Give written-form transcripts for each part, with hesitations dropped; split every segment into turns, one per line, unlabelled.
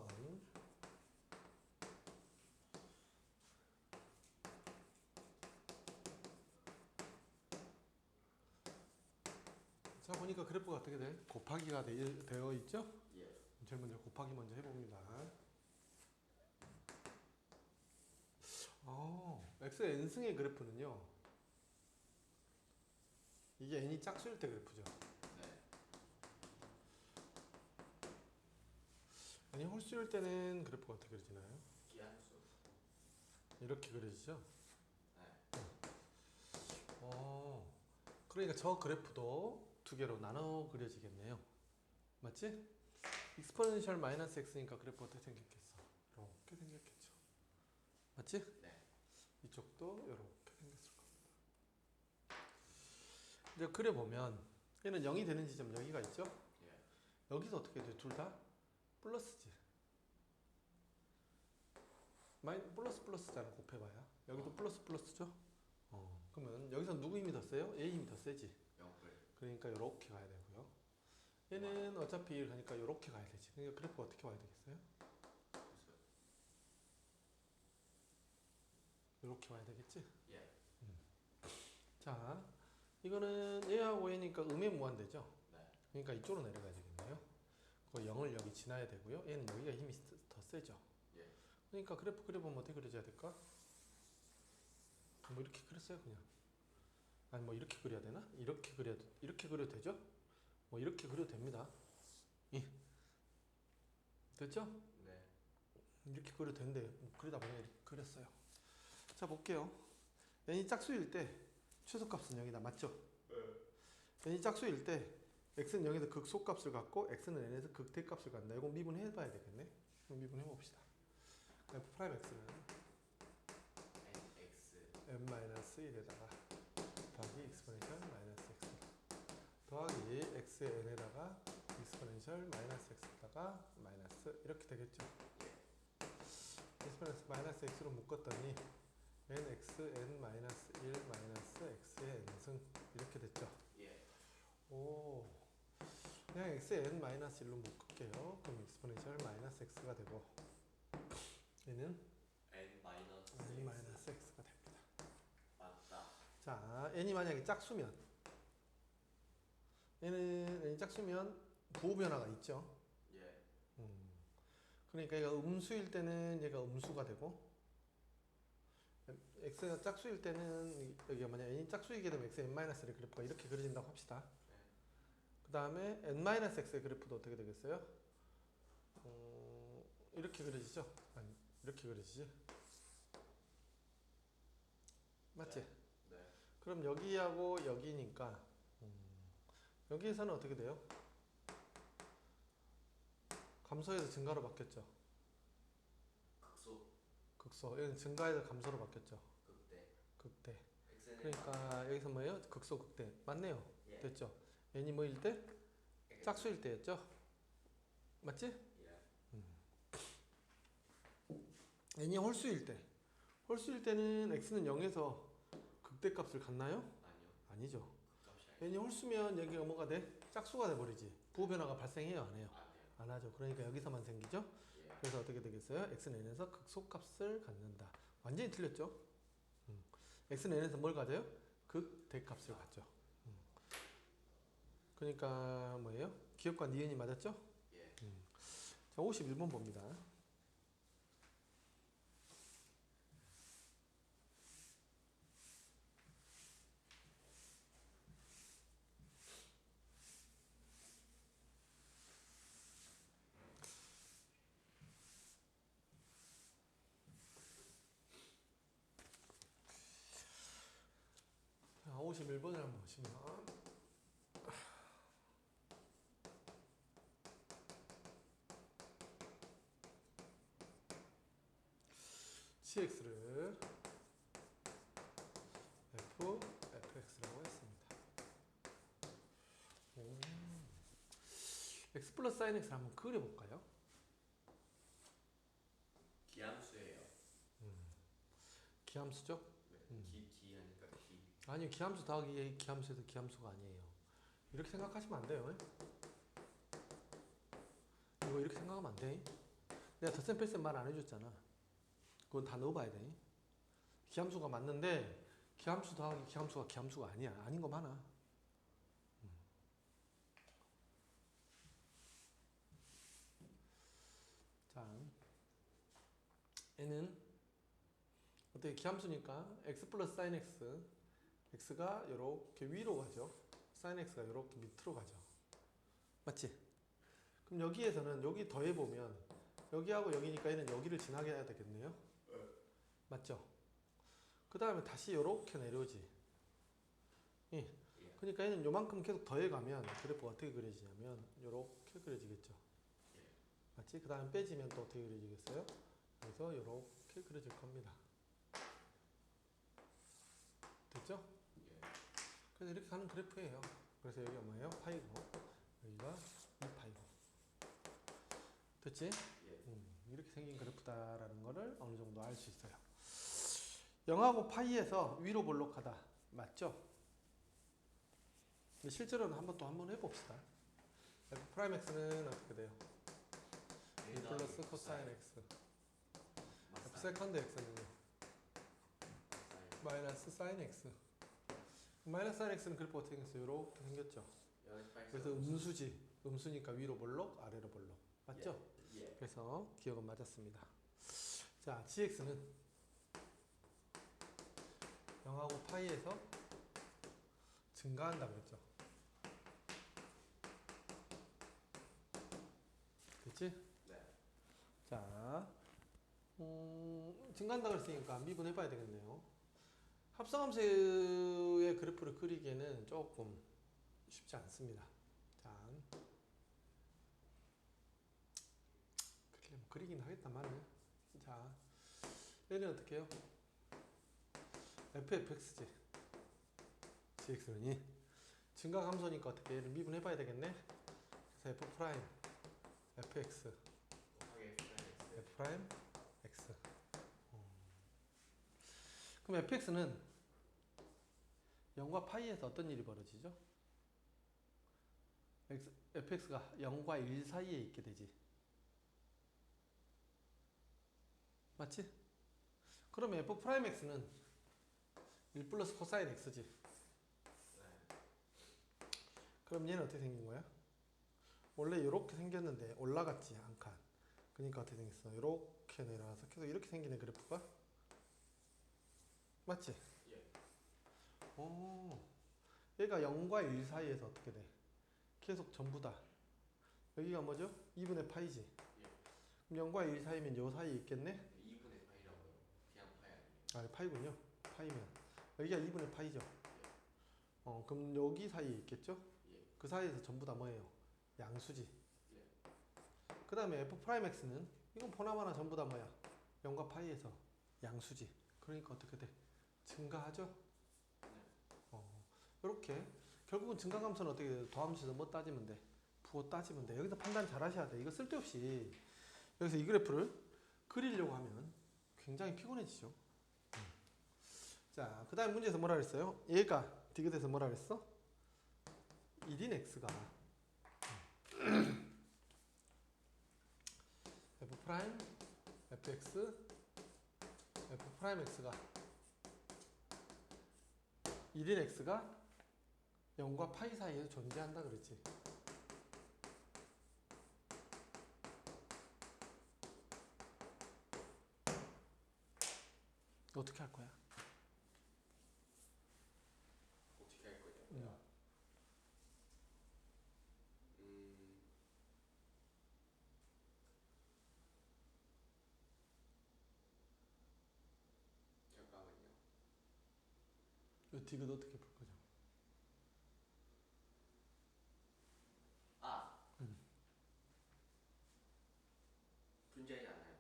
2번. 자, 보니까 그래프가 어떻게 돼? 곱하기가 되어 있죠?
예.
제일 먼저 곱하기 먼저 해봅니다. x의 n승의 그래프는요. 이게 n이 짝수일 때 그래프죠.
네.
n이 홀수일 때는 그래프가 어떻게 그려지나요?
기한수.
이렇게 그려지죠?
네.
그러니까 저 그래프도 두 개로 나눠 그려지겠네요. 맞지? 익스포넨셜 마이너스 x니까 그래프 어떻게 생겼겠어? 이렇게 생겼겠죠. 맞지?
네.
이쪽도 이렇게 생겼을 겁니다. 이제 그려보면 얘는 0이 되는 지점 여기가 있죠?
예.
여기서 어떻게 돼? 둘 다 플러스지. 플러스 플러스잖아. 곱해봐야. 여기도 플러스 플러스죠? 그러면 여기서 누구 힘이 더 세요? A 힘이 더 세지.
0불.
그러니까 이렇게 가야 되고요. 얘는 어차피 가니까 이렇게 가야 되지. 그러니까 그래프가 어떻게 와야 되겠어요? 이렇게 와야 되겠지?
예.
자, 이거는 얘하고 얘니까 음의 무한대죠?
네.
그러니까 이쪽으로 내려가야 되겠네요. 그 0을 여기 지나야 되고요. 얘는 여기가 힘이 더 세죠?
예.
그러니까 그래프 그려보면 어떻게 그려져야 될까? 뭐 이렇게 그렸어요, 그냥. 아니 뭐 이렇게 그려야 되나? 이렇게 그려도 되죠? 뭐 이렇게 그려도 됩니다. 됐죠?
네.
이렇게 그려도 되는데 그리다 보니 이렇게 그렸어요. 자, 볼게요. n이 짝수일 때 최소값은 0이다. 맞죠?
네.
n이 짝수일 때 x는 0에서 극소값을 갖고 x는 n에서 극대값을 갖는다. 이건 미분해 봐야 되겠네. 그럼 미분해 봅시다. f 프라임 x는
x
n-1에다가 더하기 익스포넨셜 마이너스 x 더하기 x의 n에다가 익스포넨셜 마이너스 x에다가 마이너스 이렇게 되겠죠. 익스포넨셜 마이너스 x로 묶었더니 nx n 마이너스 1 마이너스 x의 n승 이렇게 됐죠.
예.
오, 그냥 x의 n 마이너스 1로 묶을게요. 그럼 익스포넨셜 마이너스 x가 되고 얘는
n 마이너스
n 마이너스 x가 됩니다.
맞다.
자, n이 만약에 짝수면 n이 짝수면 부호 변화가 있죠.
예.
그러니까 얘가 음수일 때는 얘가 음수가 되고 x가 짝수일 때는 여기가 만약 n이 짝수이게 되면 x n-1의 그래프가 이렇게 그려진다고 합시다.
네.
그 다음에 n-x의 그래프도 어떻게 되겠어요? 이렇게 그려지죠? 아니, 이렇게 그려지지? 맞지?
네. 네.
그럼 여기하고 여기니까 여기에서는 어떻게 돼요? 감소에서 증가로 바뀌었죠?
극소.
극소. 여기는 증가에서 감소로 바뀌었죠?
극대.
극대.
x는
그러니까 여기서 뭐예요? 극소 극대. 맞네요.
예.
됐죠? n이 뭐일 때? 짝수일 때였죠? 맞지?
예.
n이 홀수일 때. 홀수일 때는 x는 0에서 극대값을 갖나요?
아니요.
아니죠.
극값이 아니죠.
n이 홀수면 여기가 뭐가 돼? 짝수가 돼버리지. 부호 변화가 발생해요? 안 해요?
안 돼요.
안 하죠. 그러니까 여기서만 생기죠?
예.
그래서 어떻게 되겠어요? x는 n에서 극소값을 갖는다. 완전히 틀렸죠? x는 n에서 뭘 가져요? 극대값을 갖죠. 그러니까 뭐예요? 기억과 니은이 맞았죠?
예.
자, 51번 봅니다. 자, 51번을 한번 보시면 cx를 fx라고 했습니다. x 플러스 sin x를 한번 그려볼까요?
기함수예요.
기함수죠?
네. 기 하니까 기.
아니요, 기함수 더하기 기함수에서 기함수가 아니에요. 이렇게 생각하시면 안 돼요. 이거 이렇게 생각하면 안 돼. 내가 덧셈 뺄셈 말 안 해줬잖아. 그건 다 넣어봐야 돼. 기함수가 맞는데 기함수 더하기 기함수가 기함수가 아니야. 아닌 거 많아. 자, 얘는 어떻게 기함수니까 x 플러스 sin x, x가 이렇게 위로 가죠. sin x가 이렇게 밑으로 가죠. 맞지? 그럼 여기에서는 여기 더해보면 여기하고 여기니까 얘는 여기를 지나게 해야 되겠네요. 맞죠? 그 다음에 다시 이렇게 내려오지. 예. 그러니까 얘는 요만큼 계속 더해가면 그래프가 어떻게 그려지냐면 이렇게 그려지겠죠. 맞지? 그 다음에 빼지면 또 어떻게 그려지겠어요? 그래서 이렇게 그려질 겁니다. 됐죠? 그래서 이렇게 가는 그래프예요. 그래서 여기가 뭐예요? 파이고 여기가 2파이고. 됐지? 이렇게 생긴 그래프다라는 거를 어느 정도 알 수 있어요. 0하고 파이에서 위로 볼록하다. 맞죠? 근데 실제로는 한번 해봅시다. f 프라임 x는 어떻게 돼요? 1 플러스 코사인 x. f 세컨드 x는요? 마이너스 사인 x. 마이너스 사인 x는 그래프 어떻게 생겼어요? 이렇게 생겼죠? 그래서 음수지. 음수니까 위로 볼록, 아래로 볼록. 맞죠? 그래서 기억은 맞았습니다. 자, gx는 0하고 파이에서 증가한다고 했죠. 됐지?
네.
자, 증가한다고 했으니까 미분해봐야 되겠네요. 합성함수의 그래프를 그리기에는 조금 쉽지 않습니다. 자, 그리긴 하겠다마는. 자, 얘는 어떻게 해요? fx지. gx는 증가함수니까 어떻게 얘를 미분해봐야 되겠네. 그래서 f 프라임 fx f 프라임 x. 그럼 fx는 0과 파이에서 어떤 일이 벌어지죠? fx가 0과 1 사이에 있게 되지. 맞지? 그러면 f 프라임 x는 1 플러스 코사인 x지. 그럼 얘는 어떻게 생긴 거야? 원래 이렇게 생겼는데 올라갔지 한 칸. 그러니까 어떻게 생겼어? 이렇게 내려와서 계속 이렇게 생기는 그래프가? 맞지? 오, 얘가 0과 1 사이에서 어떻게 돼? 계속 전부 다. 여기가 뭐죠? 2분의 파이지. 그럼 0과 1 사이면 요 사이에 있겠네?
2분의 파이라고요? 그냥 파이 아니에요?
아, 파이군요. 파이면 여기가 2분의 파이죠. 그럼 여기 사이에 있겠죠? 그 사이에서 전부 다 뭐예요? 양수지. 그 다음에 f 프라임 x는 이건 보나마나 전부 다 뭐야? 0과 파이에서 양수지. 그러니까 어떻게 돼? 증가하죠? 이렇게 결국은 증가함수는 어떻게 돼? 더함수에서 뭐 따지면 돼? 부호 따지면 돼. 여기서 판단 잘 하셔야 돼. 이거 쓸데없이 여기서 이 그래프를 그리려고 하면 굉장히 피곤해지죠. 자, 그 다음 문제에서 뭐라 그랬어요? 얘가 디귿에서 뭐라 그랬어? 1인 x가 f 프라임 fx f 프라임 x가 1인 x가 0과 파이 사이에 존재한다 그랬지. 어떻게 할 거야?
어떻게 할 거냐고요? 잠깐만요.
이 디귿 어떻게 풀 거죠?
분자이지 않아요?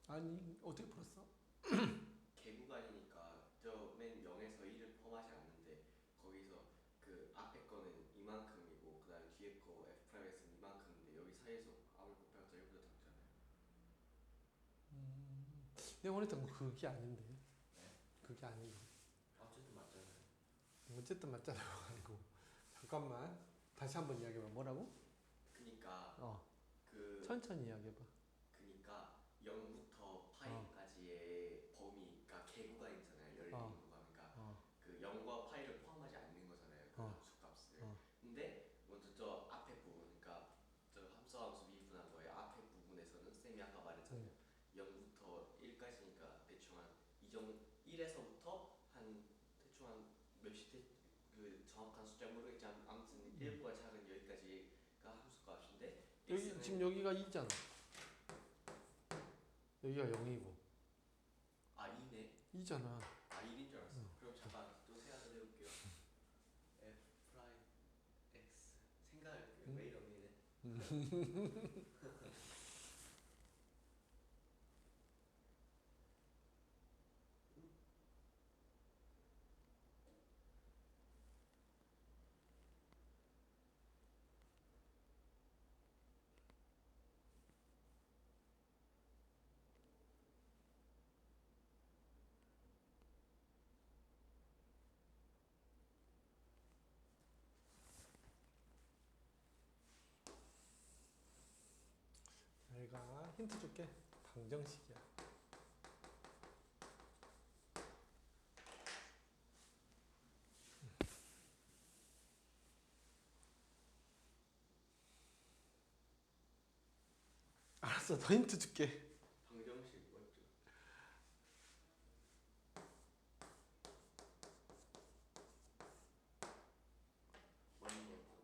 아니, 어떻게 풀었어?
개구간이니까 저 맨 0에서 1을 포함하지 않는데 거기서 그 앞에 거는 이만큼이고 그 다음에 뒤에 거 f 프라임 x는 이만큼인데 여기 사이에서 아무리 곱해봤자 1보다 작잖아요.
내가 원했던 건 그게 아닌데.
네?
그게 아닌데.
어쨌든 맞잖아요.
어쨌든 맞잖아요. 아니고. 잠깐만. 다시 한번 이야기해봐. 뭐라고?
그니까
어.
그
천천히 이야기해봐.
그니까 0부터 파이까지의 범위가 개구가 있잖아요. 열린
어.
구간이니까
어.
그 0과 파이를 포함하지 않는 거잖아요. 그
어.
함수 값을.
어.
근데 먼저 저 앞에 부분, 그러니까 저 함수 미분한 거의 앞에 부분에서는 쌤이 아까 말했잖아요. 0부터 1까지니까 대충 한 1에서부터 한 대충 한 몇십 그 정확한 숫자 모르겠지만 아무튼 1보다 작은 여기까지가 함수 값인데
여기 지금 여기가 2잖아. 여기가 0이고.
아 2네.
2잖아.
아 1인 줄 알았어. 그럼 잠깐 또 생각을 해볼게요. f 프라임 x 생각을 왜 이러니?
내가 힌트 줄게. 방정식이야. 알았어, 더 힌트 줄게.
방정식 뭐였죠? 맞는 거 같아.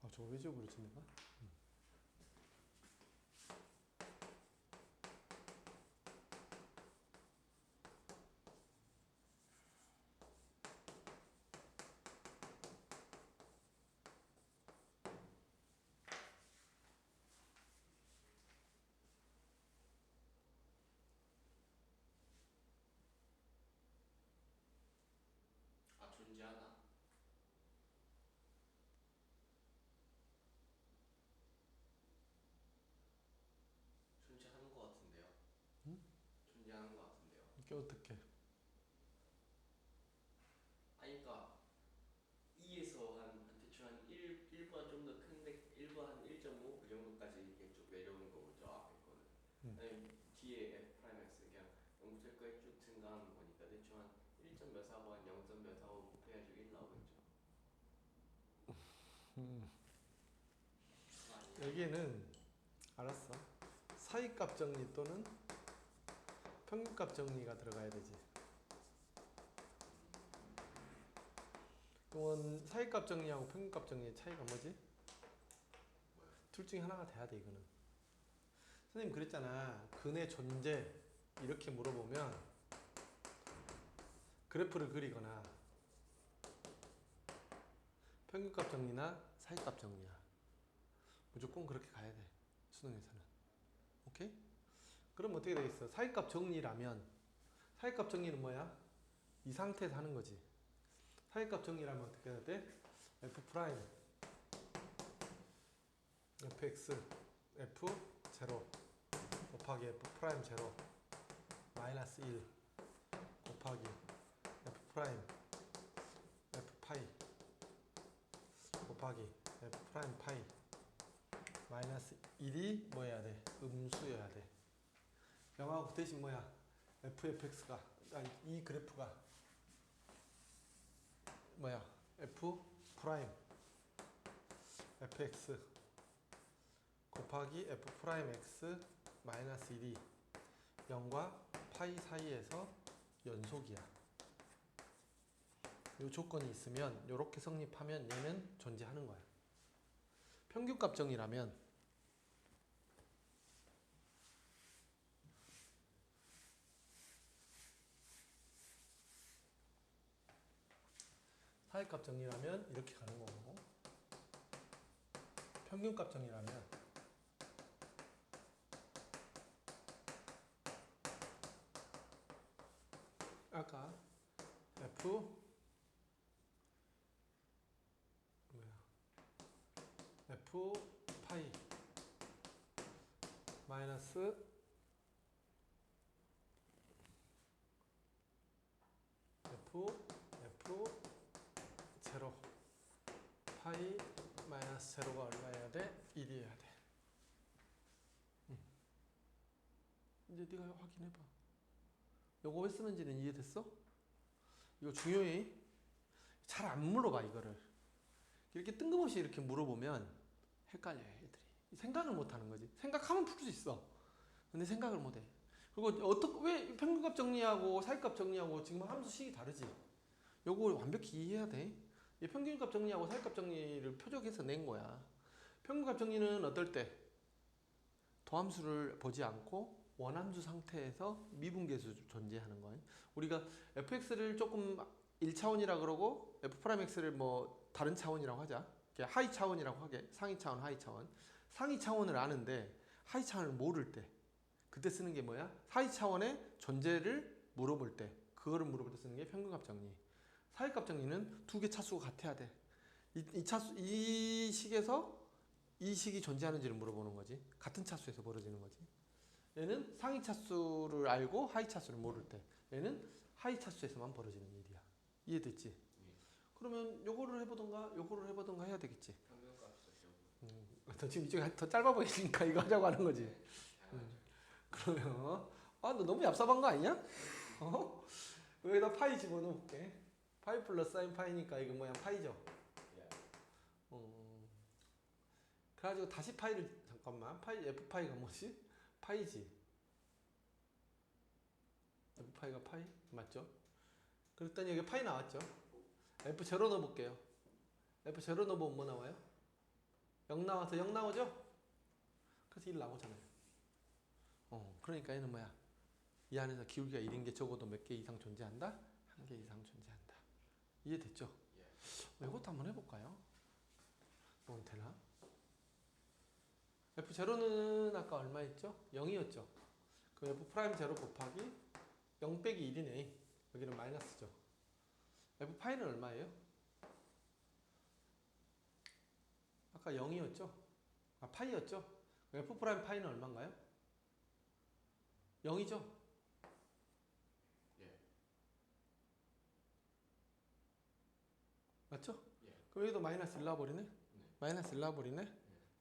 아, 저거 왜 지워버렸지 내가?
아 존재하나? 존재하는 거 같은데요.
응?
존재하는 거 같은데요.
이게 어떻게?
아니 그러니까 2에서 한 대충 한 1보다 좀 더 큰데 1보다 한 1.5 그 정도까지 이렇게 쭉 내려오는 거죠. 앞에 거는. 아니 뒤에 f 프라임 x 그냥 0부터 1까지 쭉 증가하는 거니까 대충 한 1점 몇 사고 한 0점 몇 사고 곱해가지고 1 나오겠죠. 그거 아니에요?
여기는 알았어. 사이값 정리 또는 평균값 정리가 들어가야 되지. 그러면 사이값 정리하고 평균값 정리의 차이가 뭐지?
뭐요?
둘 중에 하나가 돼야 돼 이거는. 선생님 그랬잖아. 근의 존재 이렇게 물어보면 그래프를 그리거나 평균값 정리나 사이값 정리야. 무조건 그렇게 가야 돼. 수능에서는. 오케이? 그럼 어떻게 되겠어? 사이값 정리라면 사이값 정리는 뭐야? 이 상태에서 하는 거지. 사이값 정리라면 어떻게 해야 돼? f 프라임 fx f0 곱하기 f 프라임 0 마이너스 1 곱하기 f 프라임 f 파이 곱하기 f 프라임 파이 마이너스 1이 뭐 해야 돼? 음수여야 돼. 영하고 그 대신 뭐야? fx가 아니 이 그래프가 뭐야? f 프라임 fx 곱하기 f 프라임 x 마이너스 1이 0과 파이 사이에서 연속이야. 이 조건이 있으면 이렇게 성립하면 얘는 존재하는 거야. 평균값 정의라면 사이값 정의라면 이렇게 가는 거고 평균값 정의라면 아까 f 뭐야? f 마이너스 f 제로 파이 마이너스 제로가 얼마여야 돼? 1이어야 돼. 이제 네가 확인해봐. 요거 왜 쓰는지는 이해됐어? 이거 중요해. 잘 안 물어봐 이거를. 이렇게 뜬금없이 이렇게 물어보면 헷갈려요 애들이. 생각을 못하는 거지. 생각하면 풀 수 있어. 근데 생각을 못해. 그리고 왜 평균값 정리하고 사이값 정리하고 지금 함수식이 다르지? 요거 완벽히 이해해야 돼. 이 평균값 정리하고 사이값 정리를 표적해서 낸 거야. 평균값 정리는 어떨 때? 도함수를 보지 않고 원함수 상태에서 미분계수 존재하는 거예요. 우리가 fx를 조금 1차원이라 그러고 f'x를 뭐 다른 차원이라고 하자. 하위 차원이라고 하게. 상위 차원, 하위 차원. 상위 차원을 아는데 하위 차원을 모를 때 그때 쓰는 게 뭐야? 하위 차원의 존재를 물어볼 때 그거를 물어볼 때 쓰는 게 평균값 정리. 사이값 정리는 두 개 차수가 같아야 돼. 이 식에서 이 식이 존재하는지를 물어보는 거지. 같은 차수에서 벌어지는 거지. 얘는 상위 차수를 알고 하위 차수를 모를 때 얘는 하위 차수에서만 벌어지는 일이야. 이해됐지? 그러면 요거를 해보던가 해야 되겠지. 지금 이쪽이 더 짧아 보이니까 이거 하자고 하는 거지. 그러면 너 너무 얍삽한 거 아니냐? 여기다 파이 집어넣을게. 파이 플러스 사인 파이니까 이거 뭐야? 파이죠? 그래가지고 다시 파이를 잠깐만 f파이가 뭐지? 파이지. f파이가 파이? 맞죠? 그랬더니 여기 파이 나왔죠? f0 넣어볼게요. f0 넣어보면 뭐 나와요? 0 나와서 0 나오죠? 그래서 1 나오잖아요. 그러니까 얘는 뭐야? 이 안에서 기울기가 1인 게 적어도 몇 개 이상 존재한다? 한 개 이상 존재한다. 이해됐죠? 이것도 한번 해볼까요? 이건 되나? f0는 아까 얼마였죠? 0이었죠? 그럼 f'0 곱하기 0 빼기 1이네. 여기는 마이너스죠. f파이는 얼마예요? 아까 0이었죠? 파이였죠? f'파이는 얼마인가요? 0이죠? 맞죠? 그럼 여기도 마이너스 1 나와버리네? 마이너스 1 나와버리네?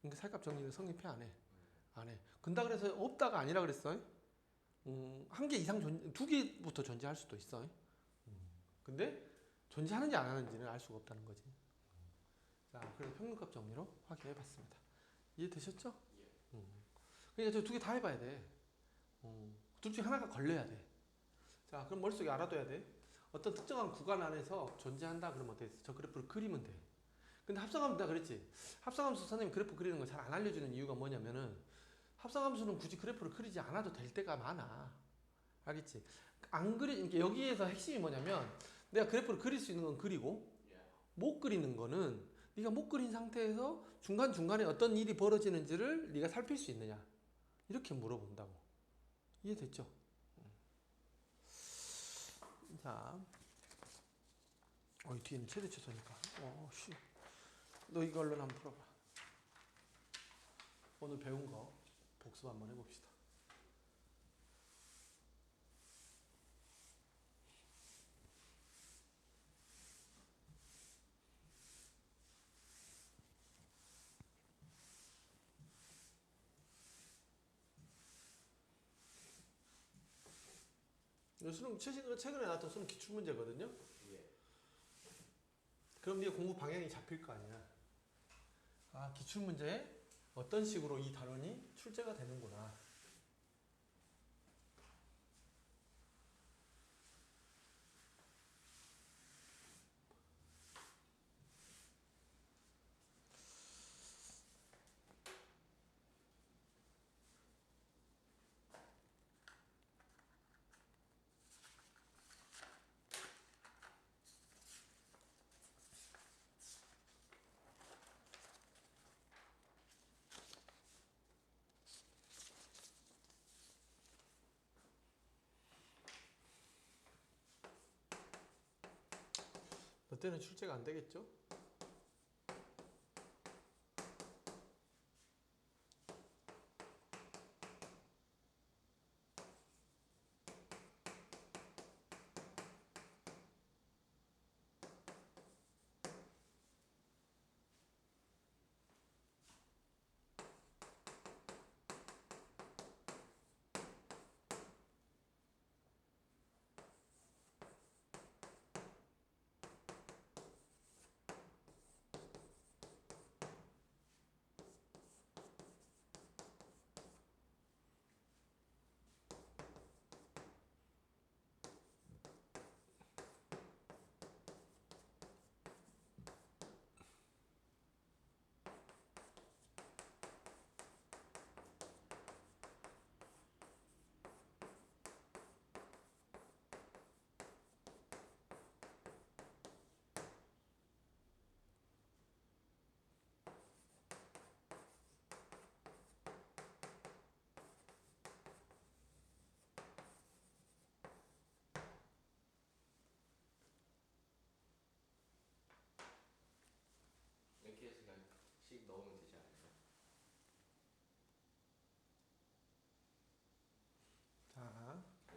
그러니까 살값 정리는 성립해 안 해? 안 해. 근다 그래서 없다가 아니라 그랬어. 한 개 이상 두 개부터 존재할 수도 있어. 근데 존재하는지 안 하는지는 알 수가 없다는 거지. 자, 그래서 평균값 정리로 확인해 봤습니다. 이해되셨죠? 그러니까 저 두 개 다 해봐야 돼. 둘 중에 하나가 걸려야 돼. 자, 그럼 머릿속에 알아둬야 돼. 어떤 특정한 구간 안에서 존재한다 그러면 어떻게 돼? 저 그래프를 그리면 돼. 근데 합성함수 내가 그랬지. 합성함수 선생님 그래프 그리는 거 잘 안 알려주는 이유가 뭐냐면은 합성함수는 굳이 그래프를 그리지 않아도 될 때가 많아. 알겠지? 안 그리 여기에서 핵심이 뭐냐면 내가 그래프를 그릴 수 있는 건 그리고 못 그리는 거는 네가 못 그린 상태에서 중간중간에 어떤 일이 벌어지는지를 네가 살필 수 있느냐. 이렇게 물어본다고. 이해됐죠? 자, 이 뒤에는 최대 최소니까. 너 이걸로 한번 풀어봐. 오늘 배운 거 복습 한번 해봅시다. 수능 최근에 나왔던 수능 기출문제거든요. 그럼 네가 공부 방향이 잡힐 거 아니야. 기출문제에 어떤 식으로 이 단원이 출제가 되는구나. 너 때는 출제가 안 되겠죠?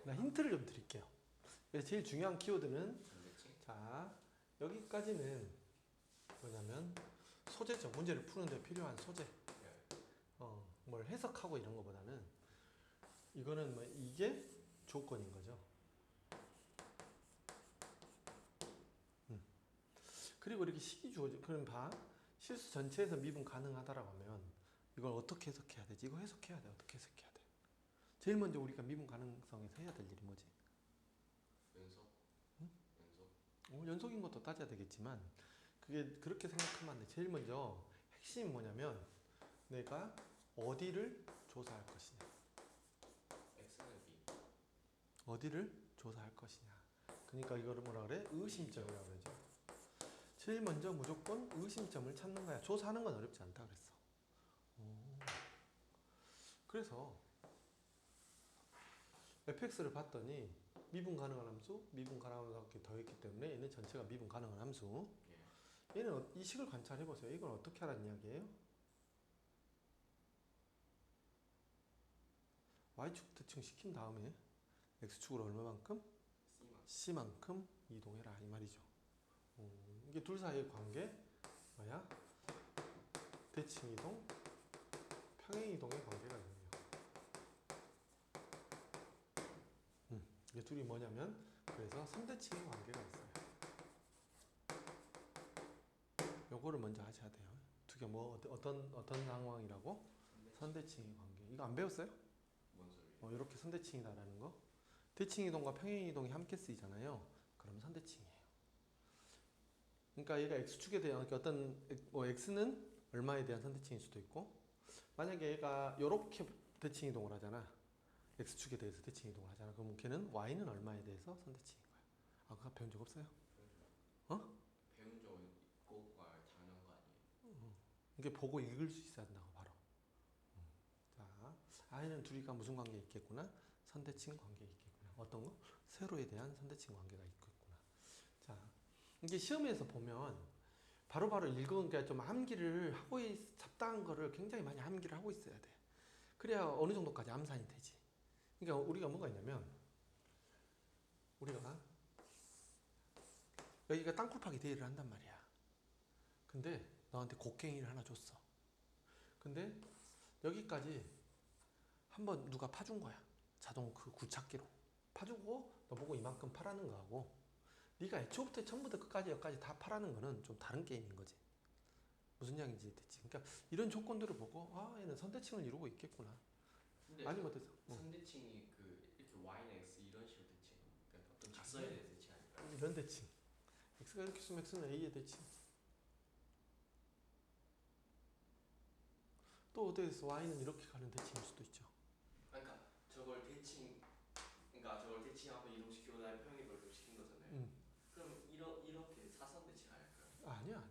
나 힌트를 좀 드릴게요. 그래서 제일 중요한 키워드는
선대칭.
자 여기까지는 뭐냐면 소재죠. 문제를 푸는데 필요한 소재. 뭘 해석하고 이런 것보다는 이거는 뭐 이게 조건인 거죠. 그리고 이렇게 식이 주어져. 그럼 봐. 실수 전체에서 미분 가능하다라고 하면 이걸 어떻게 해석해야 되지? 이거 해석해야 돼. 어떻게 해석해야 돼? 제일 먼저 우리가 미분 가능성에서 해야 될 일이 뭐지?
연속.
응?
연속.
연속인 것도 따져야 되겠지만 그게 그렇게 생각하면 안 돼. 제일 먼저 핵심이 뭐냐면 내가 어디를 조사할 것이냐.
x는 b.
어디를 조사할 것이냐. 그러니까 이거를 뭐라 그래? 의심점이라고 그러죠. 제일 먼저 무조건 의심점을 찾는 거야. 조사하는 건 어렵지 않다 그랬어. 그래서 fx를 봤더니 미분 가능한 함수, 미분 가능한 함수 더했기 때문에 얘는 전체가 미분 가능한 함수. 얘는 이 식을 관찰해 보세요. 이건 어떻게 하라는 이야기예요? y축 대칭 시킨 다음에 x축으로 얼마만큼? c만큼 이동해라 이 말이죠. 이게 둘 사이의 관계 뭐야? 대칭 이동, 평행 이동의 관계가 있네요. 이게 둘이 뭐냐면 그래서 3대칭의 관계가 있어요. 요거를 먼저 하셔야 돼요. 두 개 뭐 어떤 상황이라고? 선대칭의 관계. 이거 안 배웠어요?
뭔 소리예요?
이렇게 선대칭이다라는 거. 대칭 이동과 평행 이동이 함께 쓰이잖아요. 그러면 선대칭이에요. 그러니까 얘가 x축에 대한 어떤 뭐 x는 얼마에 대한 선대칭일 수도 있고 만약에 얘가 이렇게 대칭 이동을 하잖아. x축에 대해서 대칭 이동을 하잖아. 그러면 걔는 y는 얼마에 대해서 선대칭인 거야. 아, 그거 배운 적 없어요? 어?
배운 적 있고 당연한 거 아니에요?
이게 보고 읽을 수 있어야 한다고 바로. 자, 아이는 둘이가 무슨 관계에 있겠구나? 선대칭 관계에 있겠구나. 어떤 거? 세로에 대한 선대칭 관계가 있겠구나. 자, 이게 시험에서 보면 바로바로 읽으니까 좀 암기를 하고 잡다한 거를 굉장히 많이 암기를 하고 있어야 돼. 그래야 어느 정도까지 암산이 되지. 그러니까 우리가 뭐가 있냐면 우리가 여기가 땅굴파기 대회를 한단 말이야. 근데 너한테 곡괭이를 하나 줬어. 근데 여기까지 한번 누가 파준 거야. 자동 그 굴착기로 파주고 너보고 이만큼 파라는 거하고 네가 애초부터 처음부터 끝까지 여기까지 다 파라는 거는 좀 다른 게임인 거지. 무슨 양인지 됐지. 그러니까 이런 조건들을 보고 아 얘는 선대칭을 이루고 있겠구나.
근데
아니 못해서
선대칭이 그 이렇게 y는 x 이런 식으로 대칭. 그러니까 어떤 직선에 대해서 대칭 아닐까요?
이런 대칭. x가 이렇게 쓰면 x는 a의 대칭. 또 어떻게 해서 y는 이렇게 가는 대칭일 수도 있죠.
그러니까 저걸 대칭하고 이동시키고 나면 평행을 이동시킨 거잖아요. 그럼 이렇게 사선 대칭 아닐까요?
아니야.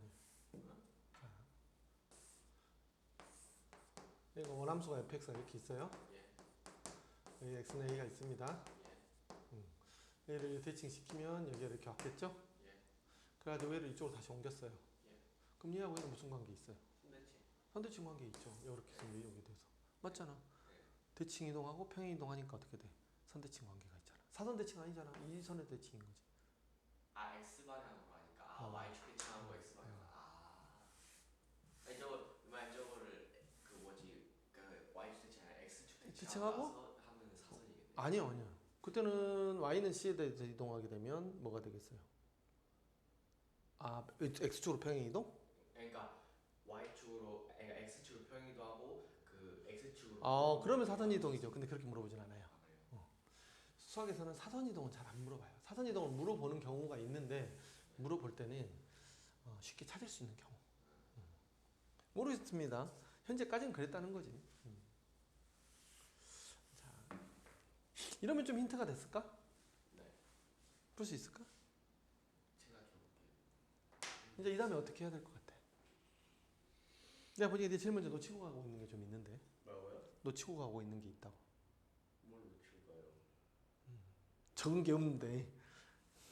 자, 이거 원함수가 fx가 이렇게 있어요.
예.
여기 x는 a가 있습니다.
예.
얘를 대칭시키면 여기가 이렇게 왔겠죠?
예.
그래가지고 얘를 이쪽으로 다시 옮겼어요.
예.
그럼 얘하고 얘는 무슨 관계 있어요?
선대칭.
선대칭 관계 있죠. 이렇게 해서 여기 돼서 맞잖아.
네.
대칭 이동하고 평행 이동하니까 어떻게 돼? 선대칭 관계가 있잖아. 사선 대칭 아니잖아. 이 선의 대칭인 거지.
아 x 방향으로 하니까 y축 대칭하고 x 방향. 아니 저거를 그 뭐지 그 y축 대칭 아니라 x축
대칭하고?
하면 사선이겠네.
아니요. 그때는 y는 c에 대해서 이동하게 되면 뭐가 되겠어요? 아, x축으로 평행 이동?
그러니까 x축으로 평행도 하고 그 x축으로.
그러면 사선 이동이죠. 근데 그렇게 물어보진 않아요.
아, 그래요?
수학에서는 사선 이동은 잘 안 물어봐요. 사선 이동을 물어보는 경우가 있는데 물어볼 때는 쉽게 찾을 수 있는 경우. 모르겠습니다. 현재까지는 그랬다는 거지. 자, 이러면 좀 힌트가 됐을까?
네.
풀 수 있을까?
제가 줘볼게요.
이제 이 다음에 어떻게 해야 될 것 같아? 내가 보기에 네 제일 먼저 놓치고 가고 있는 게 좀 있는데.
뭐라고요?
놓치고 가고 있는 게 있다고.
뭘 놓칠까요?
적은 게 없는데.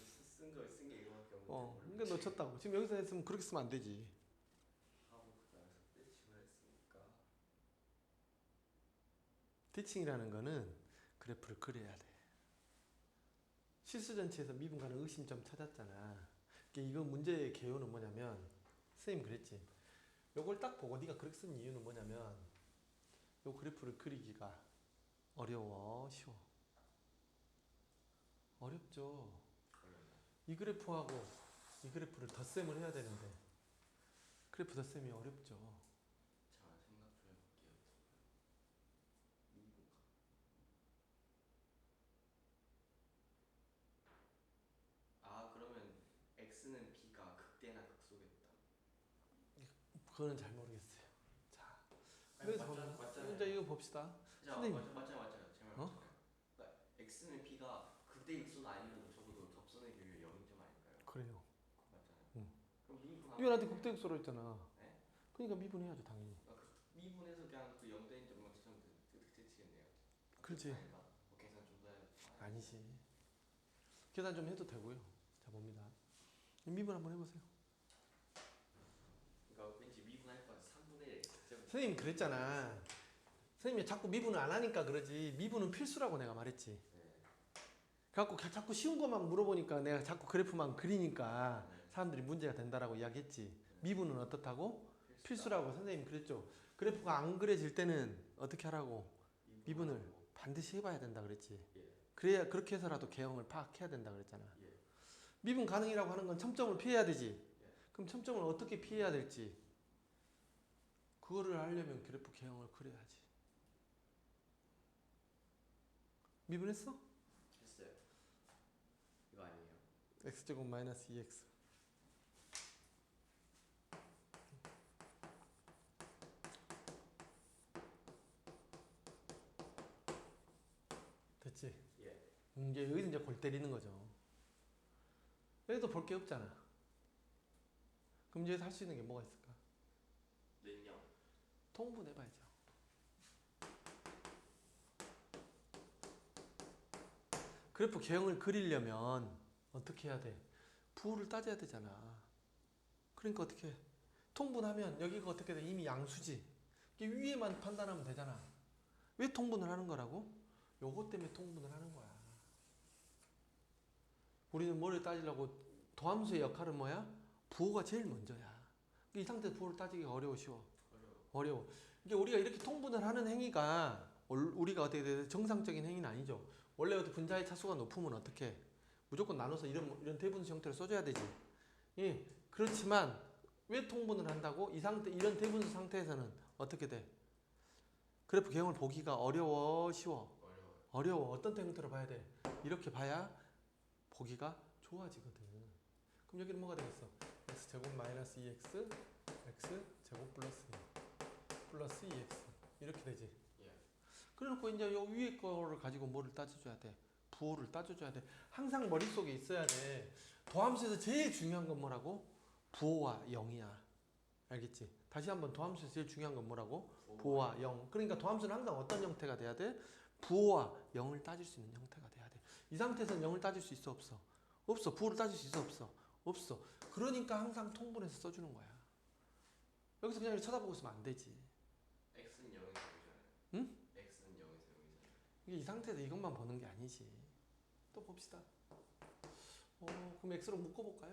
쓴게 이거밖에 없는데.
그러니까 놓쳤다고. 지금 여기서 했으면 그렇게 쓰면 안 되지.
하고 그다음에 대칭을 했으니까.
대칭이라는 거는 그래프를 그려야 돼. 실수 전체에서 미분 가능 의심점 찾았잖아. 이거 문제의 개요는 뭐냐면 선생님 그랬지. 요걸 딱 보고 네가 그렇게 쓴 이유는 뭐냐면 요 그래프를 그리기가 어려워, 쉬워? 어렵죠. 이 그래프하고 이 그래프를 덧셈을 해야 되는데 그래프 덧셈이 어렵죠.
자, 생각 좀 해볼게요. 미분가. 아, 그러면 x는 b가 극대나 극소겠다.
그거는 잘 모르겠어요. 자,
아니,
그래서
맞잖아요.
이제 이거 봅시다.
자,
선생님.
맞잖아요. 제 말
어?
맞잖아요. 그러니까 x는 b가 극대 극소는 아니면 적어도 접선의 비율이 0점 아닐까요?
그래요.
맞잖아요.
응.
그럼 미분
이거 나한테 국대육소로 했잖아.
네?
그러니까 미분해야죠 당연히.
미분해서 그냥 그 0대인 점만 치면 끝이겠네요.
그렇지.
아닌가? 뭐 계산 좀 더 해야
아니지. 계산 좀 해도 되고요. 자 봅니다. 미분 한번 해보세요.
그러니까 왠지 미분할 것 같아. 3분의 1
선생님 그랬잖아. 선생님이 자꾸 미분을 안 하니까 그러지. 미분은 필수라고 내가 말했지.
네.
그래갖고 자꾸 쉬운 것만 물어보니까 내가 자꾸 그래프만 그리니까 사람들이 문제가 된다라고 이야기했지. 미분은 어떻다고? 필수라고 선생님 그랬죠. 그래프가 안 그려질 때는 어떻게 하라고? 미분을 반드시 해봐야 된다 그랬지. 그래야 그렇게 해서라도 개형을 파악해야 된다 그랬잖아. 미분 가능이라고 하는 건 첨점을 피해야 되지. 그럼 첨점을 어떻게 피해야 될지 그거를 하려면 그래프 개형을 그려야지. 미분했어?
했어요. 이거 아니에요?
x제곱 마이너스 2x 됐지?
예.
이제 여기서 이제 골 때리는 거죠. 여기도 볼 게 없잖아. 그럼 여기서 할 수 있는 게 뭐가 있을까?
는요?
통분해봐야죠. 그래프 개형을 그리려면 어떻게 해야 돼? 부호를 따져야 되잖아. 그러니까 어떻게 해? 통분하면 여기가 어떻게 돼? 이미 양수지. 이게 위에만 판단하면 되잖아. 왜 통분을 하는 거라고? 요것 때문에 통분을 하는 거야. 우리는 뭐를 따지려고 도함수의 역할은 뭐야? 부호가 제일 먼저야. 이 상태에서 부호를 따지기가 어려워, 쉬워? 어려워. 이게 우리가 이렇게 통분을 하는 행위가 우리가 어떻게 돼? 정상적인 행위는 아니죠. 원래 어떻게 분자의 차수가 높으면 어떻게 해? 무조건 나눠서 이런 대분수 형태로 써줘야 되지. 예. 그렇지만 왜 통분을 한다고? 이 상태 이런 대분수 상태에서는 어떻게 돼? 그래프 개형을 보기가 어려워, 쉬워? 어려워. 어떤 형태로 봐야 돼? 이렇게 봐야 보기가 좋아지거든. 그럼 여기는 뭐가 되겠어? x제곱 마이너스 2x x제곱 플러스 2x 이렇게 되지. 그래놓고 이제 요 위에 거를 가지고 뭐를 따져줘야 돼? 부호를 따져줘야 돼. 항상 머릿속에 있어야 돼. 도함수에서 제일 중요한 건 뭐라고? 부호와 0이야. 알겠지? 다시 한번 도함수에서 제일 중요한 건 뭐라고? 부호와 0. 그러니까 도함수는 항상 어떤 형태가 돼야 돼? 부호와 0을 따질 수 있는 형태가 돼야 돼. 이 상태에서는 0을 따질 수 있어 없어? 없어. 부호를 따질 수 있어 없어? 없어. 그러니까 항상 통분해서 써주는 거야. 여기서 그냥 이렇게 쳐다보고 있으면 안 되지.
x는 0에서 0이잖아요.
응?
x는 0에서 0이잖아요.
이게 이 상태에서 이것만 보는 게 아니지. 또 봅시다. 그럼 x로 묶어볼까요?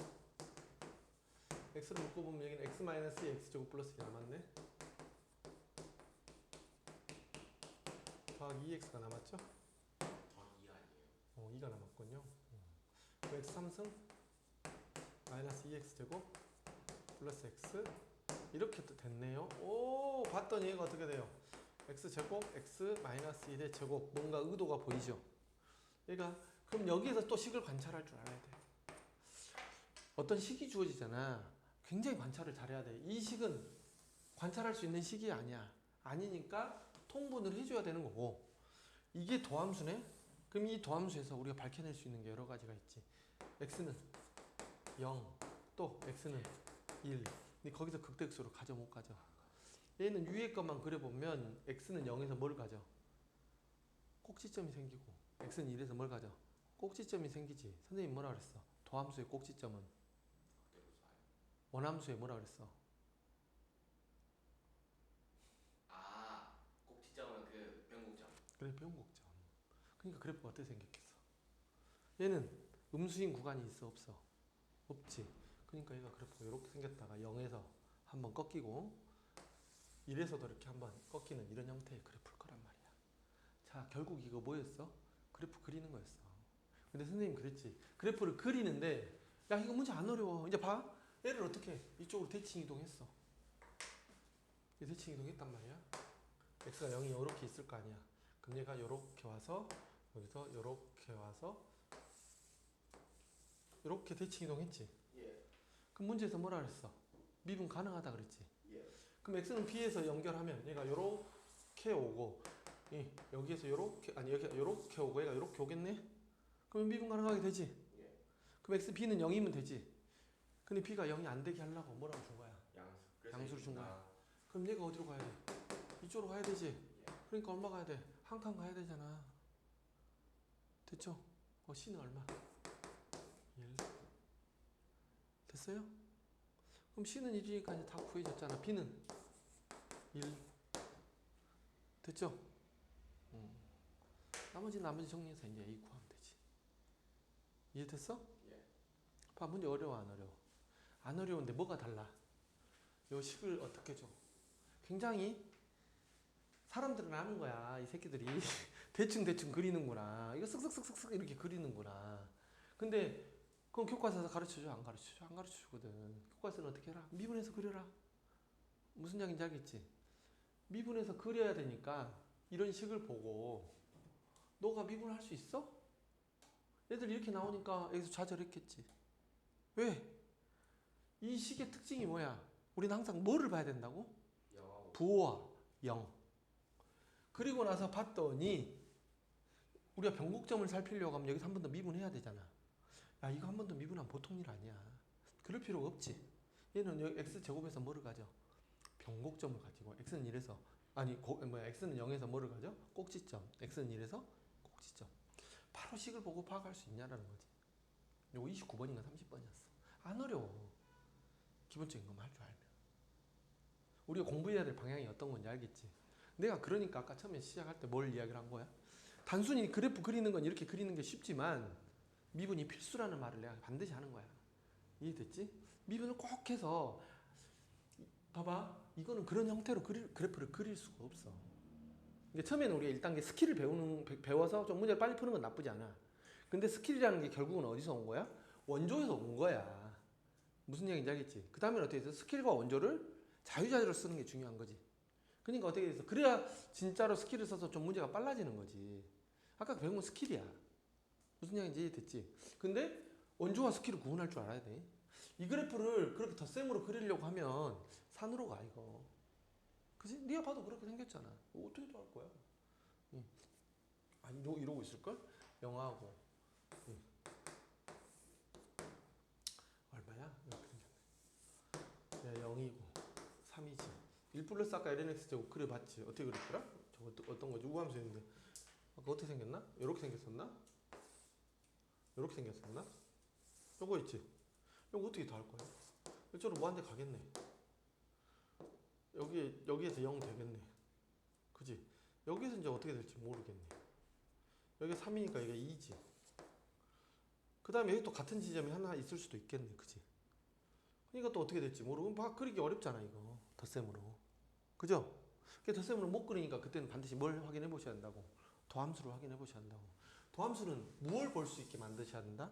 x로 묶어보면 여기는 x-2 x제곱 플러스 2 남았네. 더하기 2x가 남았죠?
더하기 2 아니에요?
2가 남았군요. 그럼 x 3승 마이너스 2x제곱 플러스 x 이렇게 또 됐네요. 오, 봤더니 얘가 어떻게 돼요? x제곱 x 마이너스 1의 제곱. 뭔가 의도가 보이죠? 얘가 그럼 여기에서 또 식을 관찰할 줄 알아야 돼. 어떤 식이 주어지잖아. 굉장히 관찰을 잘해야 돼. 이 식은 관찰할 수 있는 식이 아니야. 아니니까 통분을 해줘야 되는 거고. 이게 도함수네? 그럼 이 도함수에서 우리가 밝혀낼 수 있는 게 여러 가지가 있지. x는 0, 또 x는 1. 근데 거기서 극대극소로 가져 못 가져. 얘는 위에 것만 그려보면 x는 0에서 뭘 가져? 꼭지점이 생기고 x는 1에서 뭘 가져? 꼭지점이 생기지. 선생님 뭐라 그랬어? 도함수의 꼭지점은 원함수의 뭐라 그랬어?
아, 꼭지점은 그 변곡점.
그래, 변곡점. 그러니까 그래프가 어떻게 생겼겠어? 얘는 음수인 구간이 있어 없어? 없지. 그러니까 얘가 그래프가 이렇게 생겼다가 0에서 한번 꺾이고 1에서도 이렇게 한번 꺾이는 이런 형태의 그래프일 거란 말이야. 자, 결국 이거 뭐였어? 그래프 그리는 거였어. 근데 선생님 그랬지. 그래프를 그리는데 야 이거 문제 안 어려워. 이제 봐. 얘를 어떻게 해? 이쪽으로 대칭 이동했어. 대칭 이동했단 말이야. x가 0이 이렇게 있을 거 아니야. 그럼 얘가 이렇게 와서 여기서 이렇게 와서 이렇게 대칭 이동했지.
예.
그럼 문제에서 뭐라 그랬어? 미분 가능하다 그랬지.
예.
그럼 x는 b에서 연결하면 얘가 이렇게 오고 여기에서 이렇게 아니 여기 이렇게 오고 얘가 이렇게 오겠네. 그러면 미분 가능하게 되지.
예.
그럼 x b는 0이면 되지. 근데 b가 0이 안 되게 하려고 뭐라고 준 거야? 양수를 준 거야. 그럼 얘가 어디로 가야 돼? 이쪽으로 가야 되지.
예.
그러니까 얼마 가야 돼? 한 칸 가야 되잖아. 됐죠? c는 얼마? 1. 됐어요? 그럼 c는 1이니까 이제 다 구해졌잖아. b는 1. 됐죠? 나머지 정리해서 이제 a 구하면 되지. 이해됐어?
예.
봐, 문제 어려워 안 어려워? 안 어려운데 뭐가 달라? 요 식을 어떻게 줘? 굉장히 사람들은 아는 거야. 이 새끼들이 대충 그리는구나. 이거 쓱쓱쓱쓱 이렇게 그리는구나. 근데 그럼 교과서에서 가르쳐줘? 안 가르쳐줘? 안 가르쳐주거든. 교과서는 어떻게 해라? 미분해서 그려라. 무슨 얘기인지 알겠지? 미분해서 그려야 되니까 이런 식을 보고 너가 미분할 수 있어? 애들 이렇게 나오니까 여기서 좌절했겠지. 왜? 이 식의 특징이 뭐야? 우리는 항상 뭐를 봐야 된다고? 부호와 0. 그리고 나서 봤더니 우리가 변곡점을 살피려고 하면 여기서 한 번 더 미분해야 되잖아. 야, 이거 한 번 더 미분하면 보통 일 아니야. 그럴 필요가 없지. 얘는 여기 x제곱에서 뭐를 가져? 변곡점을 가지고 x는 1에서 x는 0에서 뭐를 가져? 꼭지점. x는 1에서 꼭지점. 바로 식을 보고 파악할 수 있냐라는 거지. 요거 29번인가 30번이었어. 안 어려워. 기본적인 것만 할 줄 알면. 우리가 공부해야 될 방향이 어떤 건지 알겠지? 내가 그러니까 아까 처음에 시작할 때 뭘 이야기를 한 거야? 단순히 그래프 그리는 건 이렇게 그리는 게 쉽지만 미분이 필수라는 말을 내가 반드시 하는 거야. 이해됐지? 미분을 꼭 해서 봐봐. 이거는 그런 형태로 그래프를 그릴 수가 없어. 그러니까 처음에는 우리가 1단계 스킬을 배워서 좀 문제를 빨리 푸는 건 나쁘지 않아. 근데 스킬이라는 게 결국은 어디서 온 거야? 원조에서 온 거야. 무슨 얘기인지 알겠지? 그 다음에 어떻게 해서 스킬과 원조를 자유자재로 쓰는 게 중요한 거지. 그러니까 어떻게 해서 그래야 진짜로 스킬을 써서 좀 문제가 빨라지는 거지. 아까 배운 건 스킬이야. 무슨 얘기인지 됐지? 근데 원조와 스킬을 구분할 줄 알아야 돼. 이 그래프를 그렇게 덧셈으로 그리려고 하면 산으로 가 이거. 그치? 네가 봐도 그렇게 생겼잖아. 어떻게 또 할 거야? 응. 아, 이러고 있을걸? 영하고 얼마야? 이렇게 생겼네. 야, 0이고 3이지. 1 플러스 아까 lnx 제곱 그려봤지? 어떻게 그렸더라? 저거 어떤 거지? 우함수였는데 아까 어떻게 생겼나? 이렇게 생겼었나? 이렇게 생겼었나? 요거 있지? 요거 어떻게 더 할 거야? 이쪽으로 무한대 가겠네. 여기에서 0 되겠네. 그지? 여기서 이제 어떻게 될지 모르겠네. 여기 3이니까 이게 2지. 그 다음에 여기 또 같은 지점이 하나 있을 수도 있겠네. 그지? 그러니까 또 어떻게 될지 모르고 막 그리기 어렵잖아 이거. 덧셈으로. 그죠? 덧셈으로 못 그리니까 그때는 반드시 뭘 확인해 보셔야 한다고? 더함수를 확인해 보셔야 한다고. 더함수는 무엇을 볼 수 있게 만드셔야 된다?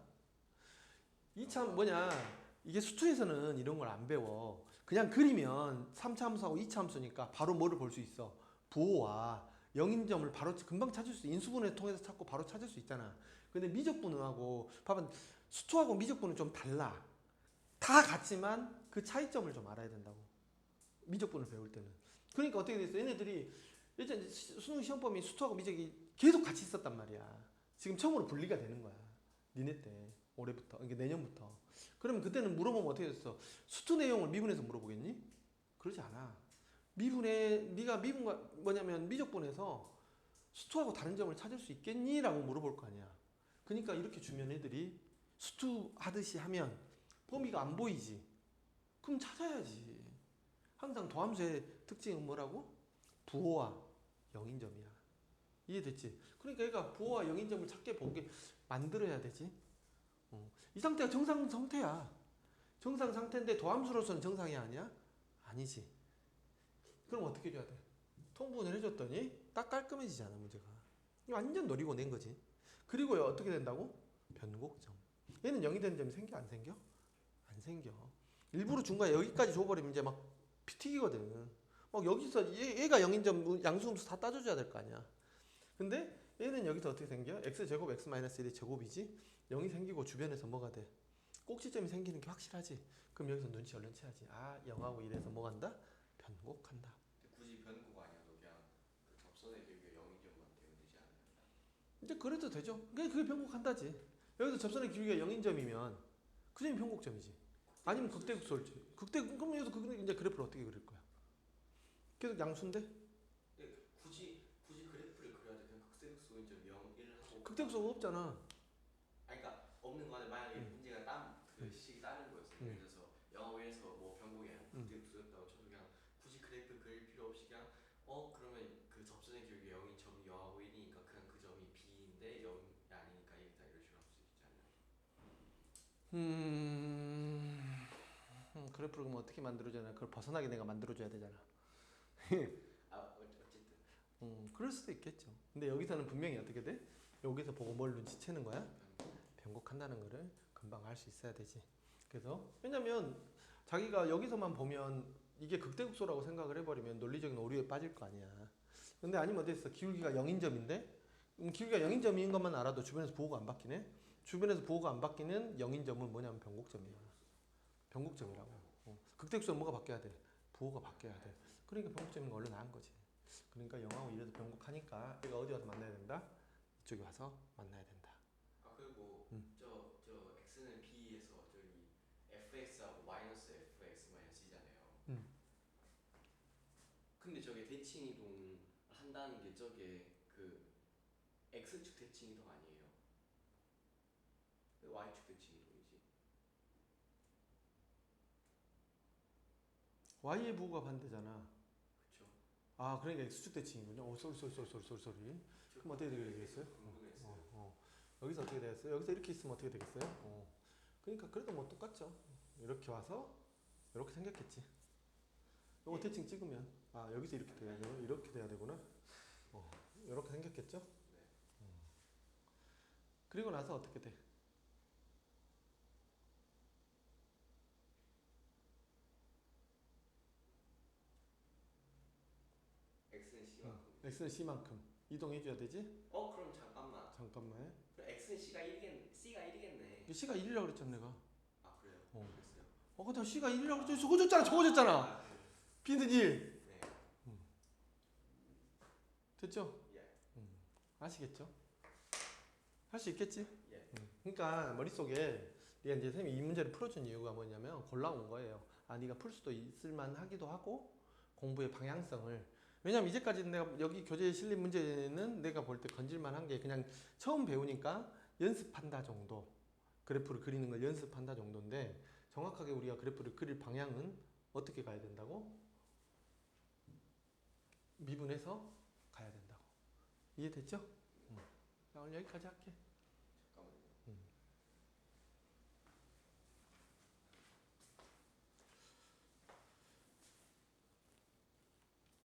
이참 뭐냐, 이게 수투에서는 이런 걸 안 배워. 그냥 그리면 3차 함수하고 2차 함수니까 바로 뭐를 볼 수 있어? 부호와 영인점을 바로 금방 찾을 수, 인수분해 통해서 찾고 바로 찾을 수 있잖아. 근데 미적분하고 봐봐, 수투하고 미적분은 좀 달라. 다 같지만 그 차이점을 좀 알아야 된다고. 미적분을 배울 때는. 그러니까 어떻게 됐어? 얘네들이 예전 수능 시험범위 수투하고 미적이 계속 같이 있었단 말이야. 지금 처음으로 분리가 되는 거야. 니네 때. 올해부터. 그러니까 내년부터. 그러면 그때는 물어보면 어떻게 됐어? 수투 내용을 미분해서 물어보겠니? 그러지 않아. 네가 미분과 뭐냐면 미적분에서 수투하고 다른 점을 찾을 수 있겠니? 라고 물어볼 거 아니야. 그러니까 이렇게 주면 애들이 수투 하듯이 하면 범위가 안 보이지. 그럼 찾아야지. 항상 더함수의 특징은 뭐라고? 부호와 영인점이야. 이해됐지? 그러니까 얘가 부호와 영인점을 찾게 보게 만들어야 되지. 이 상태가 정상 상태야. 정상 상태인데 도함수로서는 정상이 아니야? 아니지. 그럼 어떻게 해줘야 돼? 통분을 해줬더니 딱 깔끔해지잖아, 문제가. 이거 완전 노리고 낸 거지. 그리고요, 어떻게 된다고? 변곡점. 얘는 0이 되는 점이 생겨, 안 생겨? 안 생겨. 일부러 중간에 여기까지 줘버리면 이제 막 튀기거든. 막 여기서 얘가 0인 점 양수음수 다 따져줘야 될 거 아니야. 근데 얘는 여기서 어떻게 생겨? x제곱 x-1의 제곱이지? 0이 생기고 주변에서 뭐가 돼? 꼭지점이 생기는 게 확실하지? 그럼 여기서 눈치 얼른 채야지. 아, 0하고 1에서 뭐 간다? 변곡한다.
굳이 변곡 아니어도 그냥 그 접선의 길이가 0인 점만 되면 되지 않나요?
이제 그래도 되죠. 그게 변곡한다지. 여기서 접선의 길이가 0인 점이면 그 점이 변곡점이지. 아니면 극대극소일지. 그럼 여기서 이제 그래프를 어떻게 그릴 거야? 계속 양수인데?
근데 굳이 그래프를 그려야 돼. 그냥 극대극소인 점 0, 1 하고
극대극소가 없잖아.
아니 그러니까 없는 거는 만약에 문제가 그 식이 다른 거였어요. 예를 들어서 0하고 1에서 뭐 변곡이 아니라 극대극소였다고 쳐도 그냥 굳이 그래프 그릴 필요 없이 그냥 그러면 그 접선의 길이가 0인 점이 0하고 1이니까 그냥 그 점이 B인데 0이 아니니까 여기다 이런 식으로 할 수 있지 않나요?
그래프를 그럼 어떻게 만들어줘야 그걸 벗어나게 내가 만들어줘야 되잖아.
어쨌든
그럴 수도 있겠죠. 근데 여기서는 분명히 어떻게 돼? 여기서 보고 뭘 눈치채는 거야? 변곡한다는 거를 금방 알 수 있어야 되지. 그래서 왜냐면 자기가 여기서만 보면 이게 극대극소라고 생각을 해버리면 논리적인 오류에 빠질 거 아니야. 근데 아니면 어디 있어? 기울기가 0인 점인데 기울기가 0인 점인 것만 알아도 주변에서 보호가 안 바뀌네? 주변에서 보호가 안 바뀌는 0인 점은 뭐냐면 변곡점이야. 변곡점이라고. 극대극소는 뭐가 바뀌어야 돼? 보호가 바뀌어야 돼. 그러니까 변곡점인 거 얼른 나은 거지. 그러니까 0하고 1에서 변곡하니까 얘가 어디 와서 만나야 된다? 이쪽에 와서 만나야 된다.
아 그리고 저 x는 b에서 저기 fx하고 마이너스 fx 마이너스이잖아요. 근데 저게 대칭 이동 한다는 게 저게 그 x축 대칭 이동 아니에요? 왜 y축 대칭 이동이지?
y의 부호가 반대잖아.
그쵸?
아, 그러니까 x축 대칭이군요. 오, 쏘리. 그럼 어떻게 되겠어요?
궁금했어요.
여기서 어떻게 되겠어요? 여기서 이렇게 있으면 어떻게 되겠어요? 그러니까 그래도 뭐 똑같죠. 이렇게 와서 이렇게 생겼겠지. 요거 대칭 찍으면 여기서 이렇게 돼야 되고 이렇게 돼야 되구나. 이렇게 생겼겠죠?
네.
그리고 나서 어떻게 돼?
x는 c만큼.
x는 c만큼 이동해줘야 되지?
그럼 잠깐만.
잠깐만.
그럼 x는 c가 1이겠네.
c가 1이라고 그랬잖아 내가.
아 그래요?
그랬어요. 근데 c가 1이라고 적어줬잖아.
네.
b는 1.
네.
됐죠?
예.
아시겠죠? 할 수 있겠지?
예.
그러니까 머릿속에 네가 이제 선생님이 이 문제를 풀어준 이유가 뭐냐면 골라온 거예요. 네가 풀 수도 있을만 하기도 하고 공부의 방향성을. 왜냐면 이제까지 내가 여기 교재에 실린 문제는 내가 볼 때 건질만 한 게 그냥 처음 배우니까 연습한다 정도. 그래프를 그리는 걸 연습한다 정도인데 정확하게 우리가 그래프를 그릴 방향은 어떻게 가야 된다고? 미분해서 가야 된다고. 이해됐죠? 자, 오늘 여기까지 할게.